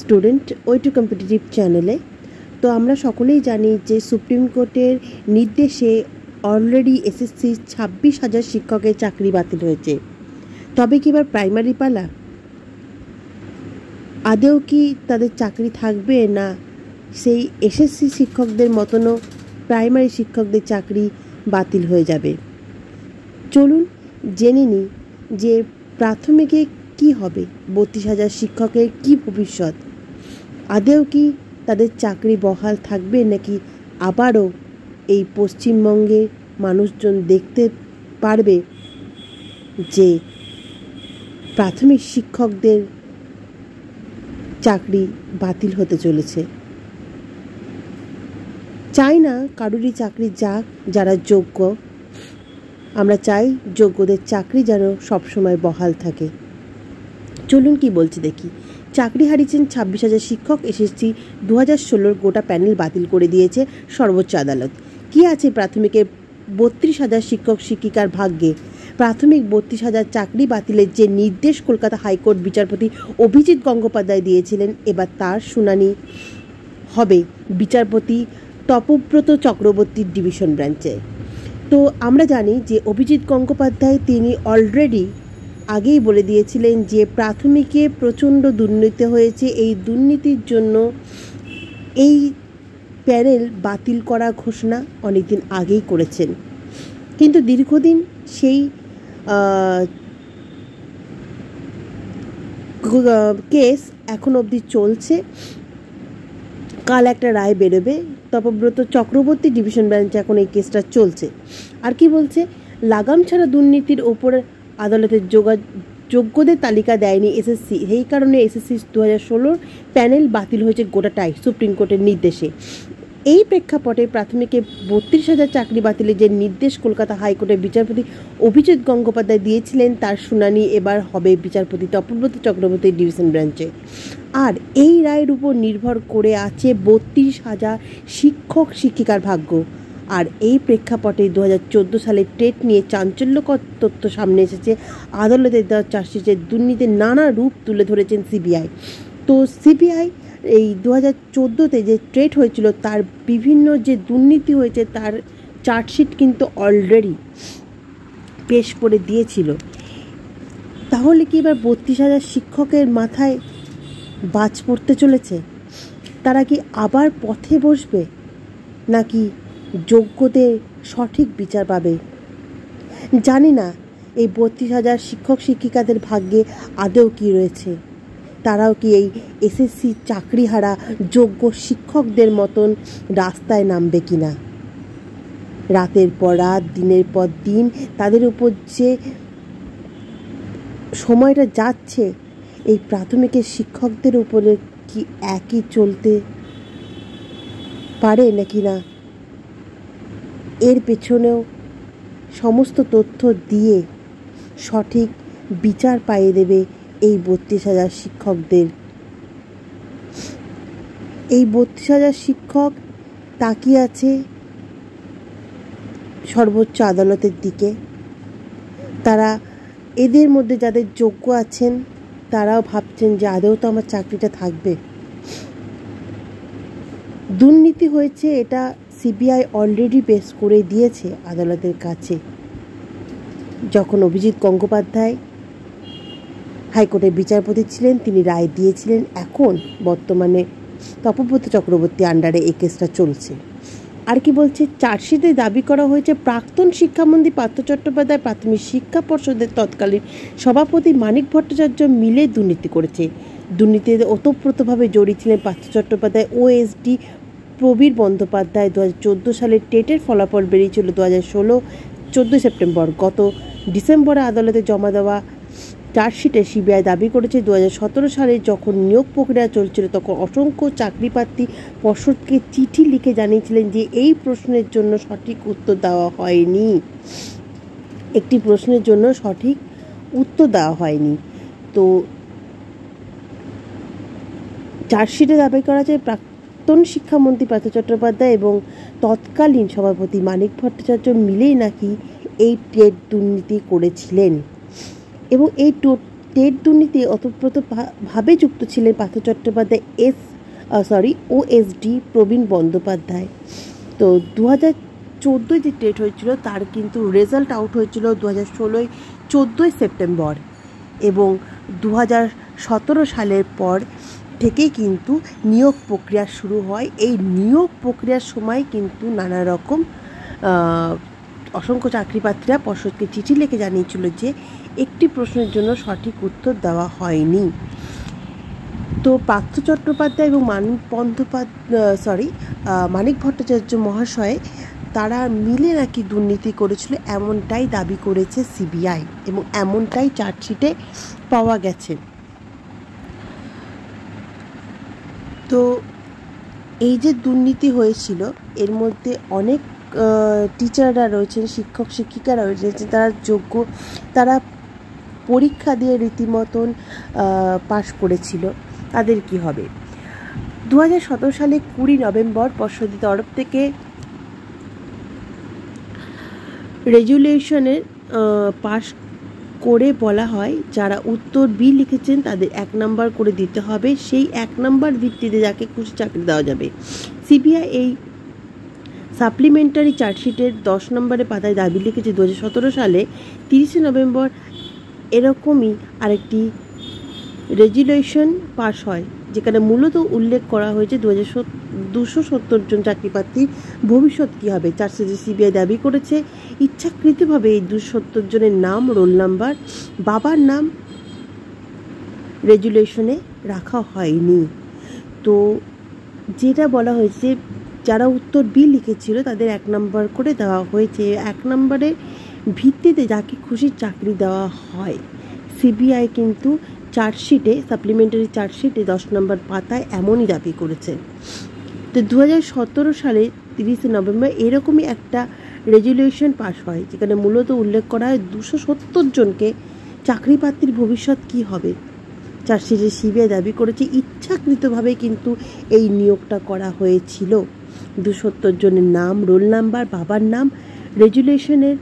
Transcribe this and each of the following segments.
Student way to competitive চ্যানেলে। তো আমরা সকলেই জানি যে সুপ্রিম কোর্টের নির্দেশে অলরেডি এসএসসি 26,000 শিক্ষকের চাকরি বাতিল হয়েছে। তবে কি এবার প্রাইমারি পালা? আদেও কি তাদের চাকরি থাকবে, না সেই এসএসসি শিক্ষকদের মতনও প্রাইমারি শিক্ষকদের চাকরি বাতিল হয়ে যাবে? চলুন জেনে নিই যে প্রাথমিকে কি হবে, 32,000 শিক্ষকের কি ভবিষ্যৎ। আদেও কি তাদের চাকরি বহাল থাকবে, নাকি আবারও এই পশ্চিমবঙ্গে মানুষজন দেখতে পারবে যে প্রাথমিক শিক্ষকদের চাকরি বাতিল হতে চলেছে? চাই না কারুরই চাকরি যাক যারা যোগ্য। আমরা চাই যোগ্যদের চাকরি যেন সবসময় বহাল থাকে। চলুন কি বলছি দেখি। চাকরি হারিয়েছেন 26,000 শিক্ষক। এসএসসি 2016 গোটা প্যানেল বাতিল করে দিয়েছে সর্বোচ্চ আদালত। কি আছে প্রাথমিকে 32,000 শিক্ষক শিক্ষিকার ভাগ্যে? প্রাথমিক 32,000 চাকরি বাতিলের যে নির্দেশ কলকাতা হাইকোর্ট বিচারপতি অভিজিৎ গঙ্গোপাধ্যায় দিয়েছিলেন, এবার তার শুনানি হবে বিচারপতি তপব্রত চক্রবর্তীর ডিভিশন বেঞ্চে। তো আমরা জানি যে অভিজিৎ গঙ্গোপাধ্যায় তিনি অলরেডি আগেই বলে দিয়েছিলেন যে প্রাথমিকে প্রচণ্ড দুর্নীতি হয়েছে। এই দুর্নীতির জন্য এই প্যানেল বাতিল করার ঘোষণা অনেকদিন আগেই করেছেন, কিন্তু দীর্ঘদিন সেই কেস এখন অবধি চলছে। কাল একটা রায় বেরোবে। তপব্রত চক্রবর্তী ডিভিশন বেঞ্চে এখন এই কেসটা চলছে। আর কি বলছে? লাগাম ছাড়া দুর্নীতির ওপর আদালতের যোগ্যদের তালিকা দেয়নি এসএসসি, এই কারণে এসএসসি 2016 প্যানেল বাতিল হয়েছে গোটাটাই সুপ্রিম কোর্টের নির্দেশে। এই প্রেক্ষাপটে প্রাথমিকে 32,000 চাকরি বাতিলের যে নির্দেশ কলকাতা হাইকোর্টের বিচারপতি অভিজিৎ গঙ্গোপাধ্যায় দিয়েছিলেন, তার শুনানি এবার হবে বিচারপতি তপব্রত চক্রবর্তীর ডিভিশন বেঞ্চে। আর এই রায়ের উপর নির্ভর করে আছে 32,000 শিক্ষক শিক্ষিকার ভাগ্য। আর এই প্রেক্ষাপটে 2014 সালের টেট নিয়ে চাঞ্চল্যকর তথ্য সামনে এসেছে। আদালতের দেওয়া চার্জশিটের দুর্নীতির নানা রূপ তুলে ধরেছেন সিবিআই। তো সিবিআই এই 2014-তে যে টেট হয়েছিল তার বিভিন্ন যে দুর্নীতি হয়েছে তার চার্জশিট কিন্তু অলরেডি পেশ করে দিয়েছিল। তাহলে কি এবার 32,000 শিক্ষকের মাথায় বাজ পড়তে চলেছে? তারা কি আবার পথে বসবে, নাকি যোগ্যদের সঠিক বিচার পাবে? জানি না এই 32,000 শিক্ষক শিক্ষিকাদের ভাগ্যে আদেও কি রয়েছে। তারাও কি এই এসএসসি চাকরিহারা যোগ্য শিক্ষকদের মতন রাস্তায় নামবে কিনা? রাতের পর রাত, দিনের পর দিন তাদের উপর যে সময়টা যাচ্ছে, এই প্রাথমিকের শিক্ষকদের উপরে কি একই চলতে পারে নাকি না? এর পেছনেও সমস্ত তথ্য দিয়ে সঠিক বিচার পাইয়ে দেবে এই 32,000 শিক্ষকদের। এই 32,000 শিক্ষক তাকিয়ে আছে সর্বোচ্চ আদালতের দিকে। তারা এদের মধ্যে যাদের যোগ্য আছেন তারাও ভাবছেন যে আদৌ তো আমার চাকরিটা থাকবে। দুর্নীতি হয়েছে এটা সিবিআই অলরেডি পেশ করে দিয়েছে আদালতের কাছে। যখন অভিজিৎ গঙ্গোপাধ্যায় হাইকোর্টের বিচারপতি ছিলেন তিনি রায় দিয়েছিলেন। এখন বর্তমানে তপব্রত চক্রবর্তী আন্ডারে এই কেসটা চলছে। আর কি বলছে? চার্জশিটে দাবি করা হয়েছে প্রাক্তন শিক্ষামন্ত্রী পার্থ চট্টোপাধ্যায় প্রাথমিক শিক্ষা পর্ষদের তৎকালীন সভাপতি মানিক ভট্টাচার্য মিলে দুর্নীতি করেছে। দুর্নীতিতে ওতপ্রোতভাবে জড়িত ছিলেন পার্থ চট্টোপাধ্যায় ও এসডি প্রবীর বন্দ্যোপাধ্যায়। 2014 সালের টেটের ফলাফল বেরিয়েছিল 2016 14 সেপ্টেম্বর। গত ডিসেম্বরে আদালতে জমা দেওয়া চার্জশিটে সিবিআই দাবি করেছে 2017 সালে যখন নিয়োগ প্রক্রিয়া চলছিল তখন অসংখ্য চাকরিপ্রার্থী পর্ষদকে চিঠি লিখে জানিয়েছিলেন যে এই প্রশ্নের জন্য সঠিক উত্তর দেওয়া হয়নি। একটি প্রশ্নের জন্য সঠিক উত্তর দেওয়া হয়নি। তো চার্জশিটে দাবি করা যায় প্রাক্তন শিক্ষামন্ত্রী পার্থ চট্টোপাধ্যায় এবং তৎকালীন সভাপতি মানিক ভট্টাচার্য মিলেই নাকি এই টেট দুর্নীতি করেছিলেন। এবং এই টেট দুর্নীতি ওতপ্রোতভাবে যুক্ত ছিলেন পার্থ চট্টোপাধ্যায় ওএসডি প্রবীণ বন্দ্যোপাধ্যায়। তো 2014 যে টেট হয়েছিল তার কিন্তু রেজাল্ট আউট হয়েছিল 2016 14 সেপ্টেম্বর, এবং 2017 সালের পর থেকেই কিন্তু নিয়োগ প্রক্রিয়া শুরু হয়। এই নিয়োগ প্রক্রিয়ার সময় কিন্তু নানা রকম অসংখ্য চাকরিপ্রার্থীরা পর্ষদকে চিঠি লিখে জানিয়েছিল যে একটি প্রশ্নের জন্য সঠিক উত্তর দেওয়া হয়নি। তো পার্থ চট্টোপাধ্যায় এবং মানিক ভট্টাচার্য মহাশয় তারা মিলে নাকি দুর্নীতি করেছিল, এমনটাই দাবি করেছে সিবিআই এবং এমনটাই চার্জশিটে পাওয়া গেছে। তো এই যে দুর্নীতি হয়েছিল এর মধ্যে অনেক টিচাররা রয়েছেন, শিক্ষক শিক্ষিকারা রয়েছেন, তারা যোগ্য, তারা পরীক্ষা দিয়ে রীতিমতন পাশ করেছিল, তাদের কি হবে? 2017 সালে 20 নভেম্বর পর্ষদের তরফ থেকে রেজুলেশনের পাশ করে বলা হয় যারা উত্তর বি লিখেছেন তাদের 1 নম্বর করে দিতে হবে, সেই 1 নম্বর ভিত্তিতে যাকে খুশি চাকরি দেওয়া যাবে। সিবিআই এই সাপ্লিমেন্টারি চার্জশিটের 10 নম্বরের পাতায় দাবি লিখেছে 2017 সালে 30 নভেম্বর এরকমই আরেকটি রেজুলেশন পাস হয়, যেখানে মূলত উল্লেখ করা হয়েছে 270 জন চাকরিপ্রার্থীর ভবিষ্যৎ কী হবে। চার্জশিটে সিবিআই দাবি করেছে ইচ্ছাকৃতভাবে এই 270 জনের নাম, রোল নাম্বার, বাবার নাম রেজুলেশনে রাখা হয়নি। তো যেটা বলা হয়েছে যারা উত্তর বি লিখেছিল তাদের 1 নম্বর করে দেওয়া হয়েছে, 1 নম্বরের ভিত্তিতে যাকে খুশি চাকরি দেওয়া হয়। সিবিআই কিন্তু চার্জশিটে, সাপ্লিমেন্টারি চার্জশিটে 10 নম্বর পাতায় এমনই দাবি করেছে। তো 2017 সালে 30 নভেম্বর এরকমই একটা রেজুলেশন পাস হয়, যেখানে মূলত উল্লেখ করা হয় 270 জনকে চাকরি প্রার্থীর ভবিষ্যৎ কী হবে। চার্জশিটে সিবিআই দাবি করেছে ইচ্ছাকৃতভাবে কিন্তু এই নিয়োগটা করা হয়েছিল। 270 জনের নাম, রোল নাম্বার, বাবার নাম রেজুলেশনের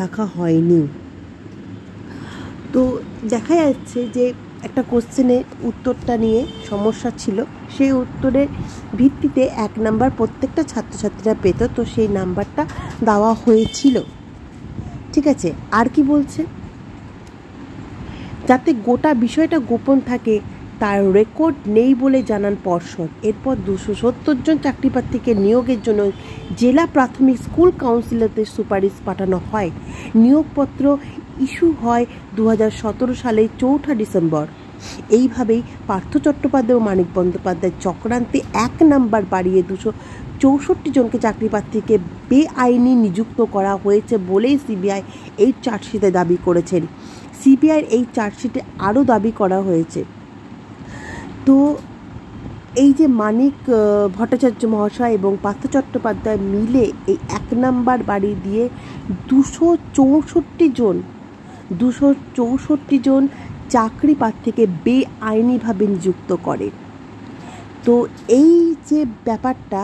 রাখা হয়নি। তো দেখা যাচ্ছে যে একটা কোশ্চেনে উত্তরটা নিয়ে সমস্যা ছিল, সেই উত্তরের ভিত্তিতে 1 নাম্বার প্রত্যেকটা ছাত্রছাত্রীরা পেত, তো সেই নাম্বারটা দেওয়া হয়েছিল। ঠিক আছে, আর কি বলছে, যাতে গোটা বিষয়টা গোপন থাকে তার রেকর্ড নেই বলে জানান পর্ষদ। এরপর 270 জন চাকরিপ্রার্থীকে নিয়োগের জন্য জেলা প্রাথমিক স্কুল কাউন্সিলরদের সুপারিশ পাঠানো হয়। নিয়োগপত্র ইস্যু হয় 2017 সালের 4 ডিসেম্বর। এইভাবেই পার্থ চট্টোপাধ্যায় ও মানিক বন্দ্যোপাধ্যায় চক্রান্তে 1 নাম্বার বাড়িয়ে 264 জনকে চাকরিপ্রার্থীকে বেআইনি নিযুক্ত করা হয়েছে বলেই সিবিআই এই চার্জশিটে দাবি করেছেন। সিবিআইয়ের এই চার্জশিটে আরও দাবি করা হয়েছে, তো এই যে মানিক ভট্টাচার্য মহাশয় এবং পার্থ চট্টোপাধ্যায় মিলে এই 1 নাম্বার বাড়ি দিয়ে 264 জন চাকরি প্রার্থীকে বেআইনিভাবে নিযুক্ত করে। তো এই যে ব্যাপারটা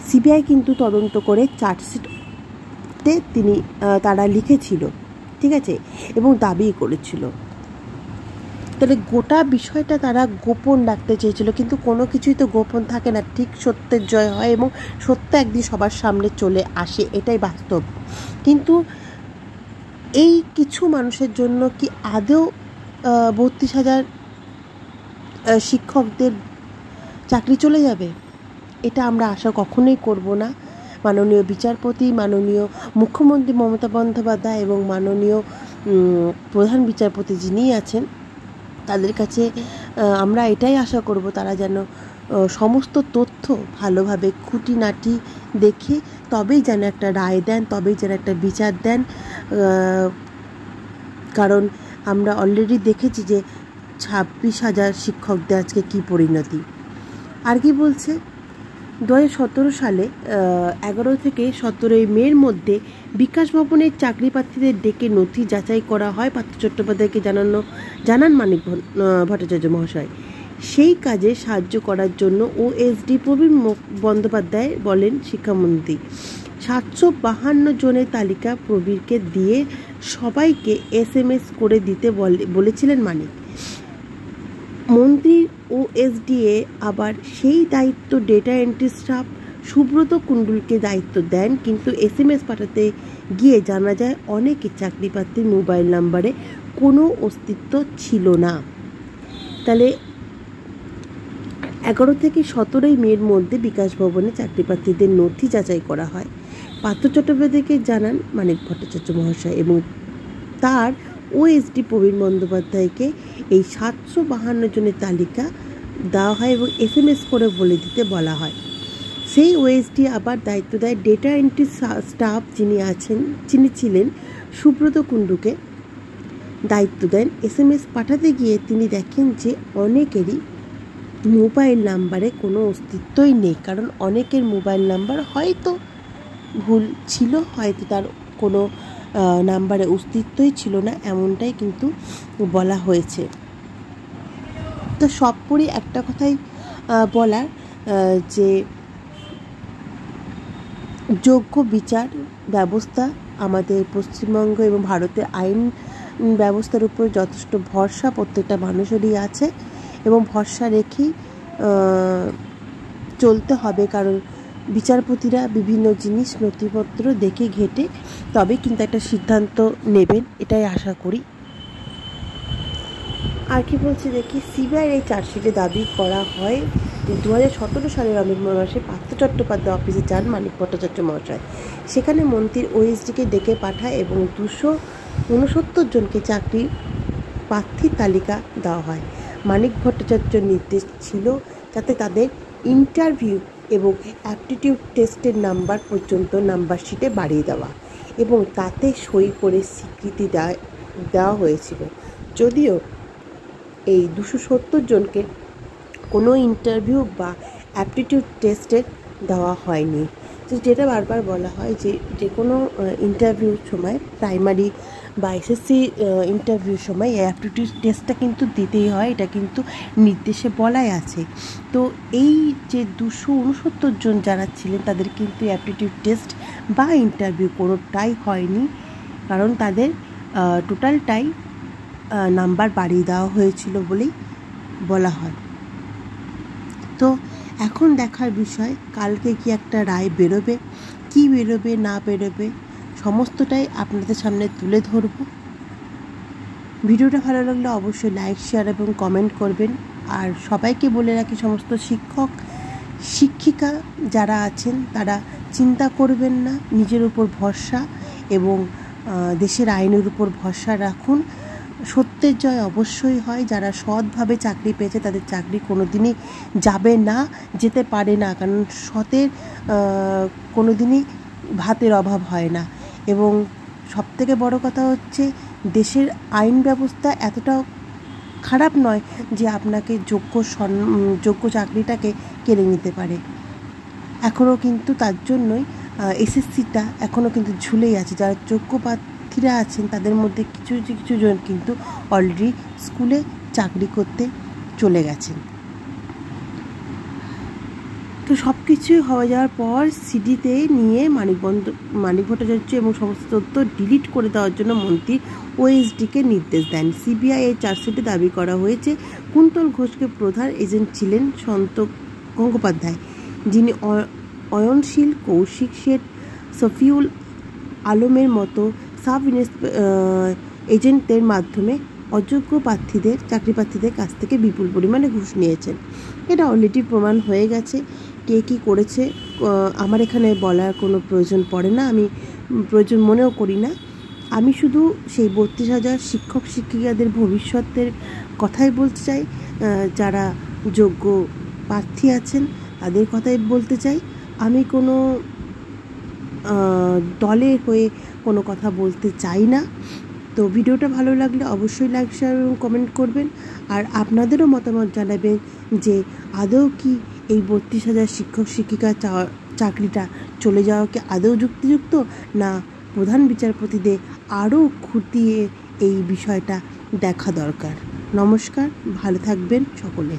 সিবিআই কিন্তু তদন্ত করে চার্জশিটে তারা লিখেছিল, ঠিক আছে, এবং দাবি করেছিল। তাহলে গোটা বিষয়টা তারা গোপন রাখতে চেয়েছিল, কিন্তু কোনো কিছুই তো গোপন থাকে না, ঠিক সত্যের জয় হয় এবং সত্য একদিন সবার সামনে চলে আসে, এটাই বাস্তব। কিন্তু এই কিছু মানুষের জন্য কি আদৌ 32,000 শিক্ষকদের চাকরি চলে যাবে? এটা আমরা আশা কখনোই করব না। মাননীয় বিচারপতি, মাননীয় মুখ্যমন্ত্রী মমতা বন্দ্যোপাধ্যায় এবং মাননীয় প্রধান বিচারপতি যিনি আছেন তাদের কাছে আমরা এটাই আশা করব তারা যেন সমস্ত তথ্য ভালোভাবে খুঁটিনাটি দেখে তবেই যেন একটা রায় দেন, তবেই যেন একটা বিচার দেন। কারণ আমরা অলরেডি দেখেছি যে 26,000 শিক্ষকদের আজকে কী পরিণতি। আর কি বলছে, 2017 সালে 11 থেকে 17 মের মধ্যে বিকাশ ভবনের চাকরি প্রার্থীদের ডেকে নথি যাচাই করা হয়। পার্থ চট্টোপাধ্যায়কে জানান মানিক ভট্টাচার্য মহাশয়। সেই কাজে সাহায্য করার জন্য ওএসডি প্রবীণ বন্দ্যোপাধ্যায় বলেন শিক্ষামন্ত্রী। 752 জনের তালিকা প্রবীরকে দিয়ে সবাইকে SMS করে দিতে বলেছিলেন মানিক। মন্ত্রীর OSDA আবার সেই দায়িত্ব ডেটা এন্ট্রি স্টাফ সুব্রত কুণ্ডুলকে দায়িত্ব দেন, কিন্তু SMS পাঠাতে গিয়ে জানা যায় অনেকে চাকরি প্রার্থীর মোবাইল নাম্বারে কোনো অস্তিত্ব ছিল না। তাহলে 11 থেকে 17 মের মধ্যে বিকাশ ভবনে চাকরি প্রার্থীদের নথি যাচাই করা হয়। পার্থ চট্টোপাধ্যায়কে জানান মানিক ভট্টাচার্য মহাশয় এবং তার OSD প্রবীণ বন্দ্যোপাধ্যায়কে এই 752 জনের তালিকা দেওয়া হয় এবং SMS করে বলে দিতে বলা হয়। সেই OSD আবার দায়িত্ব দেয় ডেটা এন্ট্রি স্টাফ যিনি ছিলেন সুব্রত কুণ্ডুকে দায়িত্ব দেন। SMS পাঠাতে গিয়ে তিনি দেখেন যে অনেকেরই মোবাইল নাম্বারে কোনো অস্তিত্বই নেই, কারণ অনেকের মোবাইল নাম্বার হয়তো ভুল ছিল, হয়তো তার কোনো নাম্বারে অস্তিত্বই ছিল না, এমনটাই কিন্তু বলা হয়েছে। তো সবপরি একটা কথাই বলার যে যোগ্য বিচার ব্যবস্থা আমাদের পশ্চিমবঙ্গ এবং ভারতের আইন ব্যবস্থার উপর যথেষ্ট ভরসা প্রত্যেকটা মানুষেরই আছে এবং ভরসা রেখেই চলতে হবে, কারণ বিচারপতিরা বিভিন্ন জিনিস নথিপত্র দেখে ঘেটে তবে কিন্তু একটা সিদ্ধান্ত নেবেন, এটাই আশা করি। আর কি বলছে দেখি, সিবিআইয়ের এই চার্জশিটে দাবি করা হয় 2017 সালের নভেম্বর মাসে পার্থ চট্টোপাধ্যায় অফিসে যান মানিক ভট্টাচার্য মহাশয়। সেখানে মন্ত্রীর OSDকে ডেকে পাঠায় এবং 269 জনকে চাকরি প্রার্থীর তালিকা দেওয়া হয়। মানিক ভট্টাচার্যর নির্দেশ ছিল যাতে তাদের ইন্টারভিউ এবং অ্যাপটিটিউড টেস্টের নাম্বার পর্যন্ত নাম্বার শিটে বাড়িয়ে দেওয়া এবং তাতে সই করে স্বীকৃতি দেওয়া হয়েছিল। যদিও এই 270 জনকে কোনো ইন্টারভিউ বা অ্যাপটিটিউড টেস্টের দেওয়া হয়নি। তো যেটা বারবার বলা হয় যে কোনো ইন্টারভিউর সময় প্রাইমারি বা SSC ইন্টারভিউর সময় অ্যাপটিটিউড টেস্টটা কিন্তু দিতেই হয়, এটা কিন্তু নির্দেশে বলাই আছে। তো এই যে 269 জন যারা ছিলেন তাদের কিন্তু অ্যাপটিটিউড টেস্ট বা ইন্টারভিউ কোনোটাই হয়নি, কারণ তাদের টোটালটাই নাম্বার বাড়িয়ে দেওয়া হয়েছিল বলেই বলা হয়। তো এখন দেখার বিষয় কালকে কি একটা রায় বেরোবে, কি বেরোবে না বেরোবে সমস্তটাই আপনাদের সামনে তুলে ধরব। ভিডিওটা ভালো লাগলে অবশ্যই লাইক, শেয়ার এবং কমেন্ট করবেন। আর সবাইকে বলে রাখি, সমস্ত শিক্ষক শিক্ষিকা যারা আছেন তারা চিন্তা করবেন না, নিজের উপর ভরসা এবং দেশের আইনের উপর ভরসা রাখুন। সত্যের জয় অবশ্যই হয়। যারা সৎভাবে চাকরি পেয়েছে তাদের চাকরি কোনো দিনই যাবে না, যেতে পারে না, কারণ সতের কোনো দিনই ভাতের অভাব হয় না। এবং সবথেকে বড় কথা হচ্ছে দেশের আইন ব্যবস্থা এতটাও খারাপ নয় যে আপনাকে যোগ্য চাকরিটাকে কেড়ে নিতে পারে। এখনও কিন্তু তার জন্যই SSCটা এখনও কিন্তু ঝুলেই আছে। যারা যোগ্য প্রার্থীরা আছেন তাদের মধ্যে কিছু জন কিন্তু অলরেডি স্কুলে চাকরি করতে চলে গেছেন। তো সব কিছুই হয়ে যাওয়ার পর সিডিতে নিয়ে মানিক ভট্টাচার্য এবং সমস্ত তথ্য ডিলিট করে দেওয়ার জন্য মন্ত্রী OSDকে নির্দেশ দেন। সিবিআই এই চার্জশিটে দাবি করা হয়েছে কুন্তল ঘোষকে প্রধান এজেন্ট ছিলেন সন্ত গঙ্গোপাধ্যায়, যিনি অয়নশীল, কৌশিক শেঠ, সফিউল আলমের মতো সাব এজেন্টদের মাধ্যমে অযোগ্য চাকরি প্রার্থীদের কাছ থেকে বিপুল পরিমাণে ঘুষ নিয়েছেন। এটা অলরেডি প্রমাণ হয়ে গেছে। কে কী করেছে আমার এখানে বলার কোনো প্রয়োজন পড়ে না, আমি প্রয়োজন মনেও করি না। আমি শুধু সেই 32,000 শিক্ষক শিক্ষিকাদের ভবিষ্যতের কথাই বলতে চাই, যারা যোগ্য প্রার্থী আছেন তাদের কথাই বলতে চাই। আমি কোনো দলের হয়ে কোনো কথা বলতে চাই না। তো ভিডিওটা ভালো লাগলে অবশ্যই লাইক, শেয়ার এবং কমেন্ট করবেন। আর আপনাদেরও মতামত জানাবেন যে আদৌ কি এই 32,000 শিক্ষক শিক্ষিকা চাকরিটা চলে যাওয়া কি আদৌ যুক্তিযুক্ত, না প্রধান বিচারপতিদের আরও খুঁটিয়ে এই বিষয়টা দেখা দরকার। নমস্কার, ভালো থাকবেন সকলে।